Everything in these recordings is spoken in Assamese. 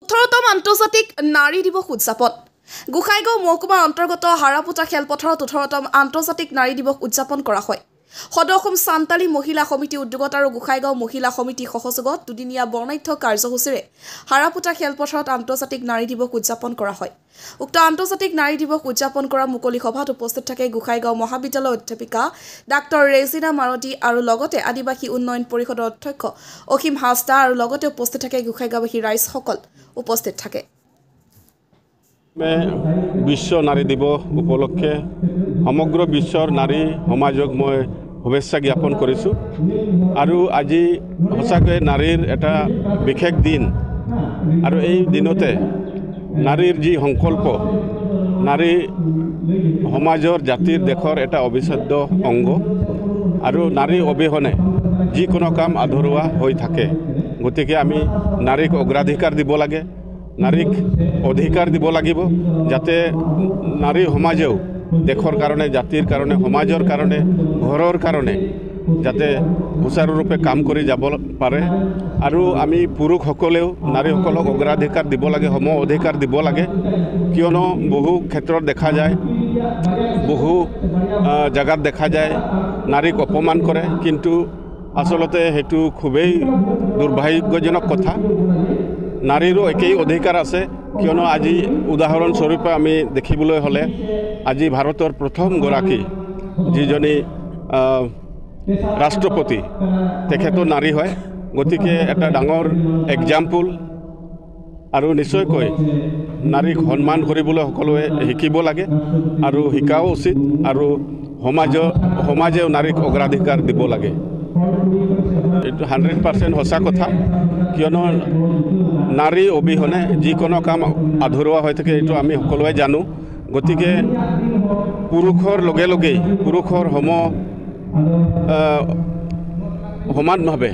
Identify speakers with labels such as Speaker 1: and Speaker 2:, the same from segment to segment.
Speaker 1: 18তম আন্তৰ্জাতিক নাৰী দিৱস উদযাপন গোসাইগাঁও মহকুমাৰ অন্তৰ্গত হাৰাপুতা খেলপথাৰত 18তম আন্তৰ্জাতিক নাৰী দিৱস উদযাপন কৰা হয়। সদৌ অসম সান্তালী মহিলা সমিতি উদ্যোগত আৰু গোসাইগাঁও মহিলা সমিতি সহযোগত দুদিনীয়া বৰ্ণাঢ্য কাৰ্যসূচীৰে হাৰাপুতা খেলপথাৰত আন্তৰ্জাতিক নাৰী দিৱস উদযাপন কৰা হয়। উক্ত আন্তৰ্জাতিক নাৰী দিৱস উদযাপন কৰা মুকলি সভাত উপস্থিত থাকে গোসাইগাঁও মহাবিদ্যালয়ৰ অধ্যাপিকা ডাক্তৰ ৰেজিনা মাৰতি আৰু লগতে আদিবাসী উন্নয়ন পৰিষদৰ অধ্যক্ষ অসীম হাজদা আৰু লগতে উপস্থিত থাকে গোসাইগাঁওবাসী ৰাইজসকল উপস্থিত থাকে।
Speaker 2: বিশ্ব নাৰী দিৱস উপলক্ষে সমগ্ৰ বিশ্বৰ নাৰী সমাজক মই শুভেচ্ছা জ্ঞাপন কৰিছোঁ আৰু আজি সঁচাকৈ নাৰীৰ এটা বিশেষ দিন আৰু এই দিনতে নাৰীৰ যি সংকল্প নাৰী সমাজৰ জাতিৰ দেশৰ এটা অবিচ্ছেদ্য অংগ আৰু নাৰী অবিহনে যিকোনো কাম আধৰুৱা হৈ থাকে। গতিকে আমি নাৰীক অগ্ৰাধিকাৰ দিব লাগে, নাৰীক অধিকাৰ দিব লাগিব যাতে নাৰী সমাজেও দেশৰ কাৰণে জাতিৰ কাৰণে সমাজৰ কাৰণে ঘৰৰ কাৰণে যাতে সুচাৰুৰূপে কাম কৰি যাব পাৰে আৰু আমি পুৰুষসকলেও নাৰীসকলক অগ্ৰাধিকাৰ দিব লাগে, সম অধিকাৰ দিব লাগে। কিয়নো বহু ক্ষেত্ৰত দেখা যায়, বহু জাগাত দেখা যায় নাৰীক অপমান কৰে, কিন্তু আচলতে সেইটো খুবেই দুৰ্ভাগ্যজনক কথা। নাৰীৰো একেই অধিকাৰ আছে, কিয়নো আজি উদাহৰণস্বৰূপে আমি দেখিবলৈ হ'লে আজি ভাৰতৰ প্ৰথমগৰাকী যিজনী ৰাষ্ট্ৰপতি তেখেতো নাৰী হয়। গতিকে এটা ডাঙৰ এক্সাম্পল আৰু নিশ্চয়কৈ নাৰীক সন্মান কৰিবলৈ সকলোৱে শিকিব লাগে আৰু শিকাও উচিত আৰু সমাজেও নাৰীক অগ্ৰাধিকাৰ দিব লাগে। এইটো 100% সঁচা কথা, কিয়নো নাৰী অবিহনে যিকোনো কাম আধৰুৱা হৈ থাকে, এইটো আমি সকলোৱে জানো। গতিকে পুৰুষৰ লগে লগেই পুৰুষৰ সমানভাৱে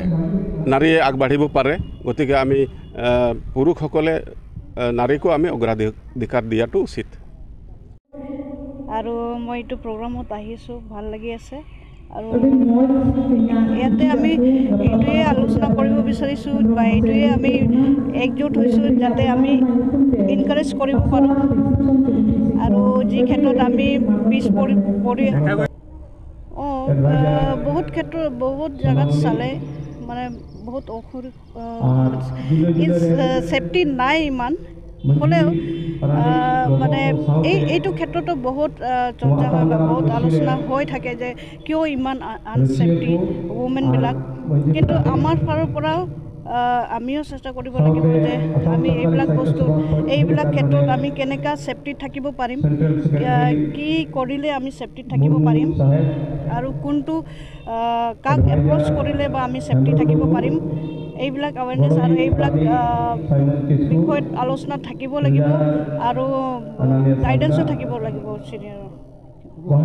Speaker 2: নাৰীয়ে আগবাঢ়িব পাৰে। গতিকে আমি পুৰুষসকলে নাৰীকো আমি অগ্ৰাধিকাৰ দিয়াটো উচিত।
Speaker 3: আৰু মই এইটো প্ৰগ্ৰামত আহিছোঁ, ভাল লাগি আছে আৰু ইয়াতে আমি এইটোৱে আলোচনা কৰিব বিচাৰিছোঁ বা এইটোৱে আমি একজোট হৈছোঁ যাতে আমি এনকাৰেজ কৰিব পাৰোঁ আৰু যি ক্ষেত্ৰত আমি পিছ পৰি বহুত ক্ষেত্ৰত বহুত জেগাত চালে মানে বহুত ছেফটি নাই ইমান হ'লেও মানে এইটো ক্ষেত্ৰতো বহুত চৰ্চা হয় বা বহুত আলোচনা হৈ থাকে যে কিয় ইমান আনছেফটি ওমেনবিলাক। কিন্তু আমাৰ ফালৰ পৰাও আমিও চেষ্টা কৰিব লাগিব যে আমি এইবিলাক ক্ষেত্ৰত আমি কেনেকৈ ছেফটিত থাকিব পাৰিম, কি কৰিলে আমি ছেফটিত থাকিব পাৰিম আৰু কোনটো কাক এপ্ৰ'চ কৰিলে বা আমি ছেফটি থাকিব পাৰিম, এইবিলাক এৱাৰনেছ আৰু এইবিলাক বিষয়ত আলোচনা থাকিব লাগিব আৰু গাইডেঞ্চো থাকিব লাগিব চিনিয়ৰ।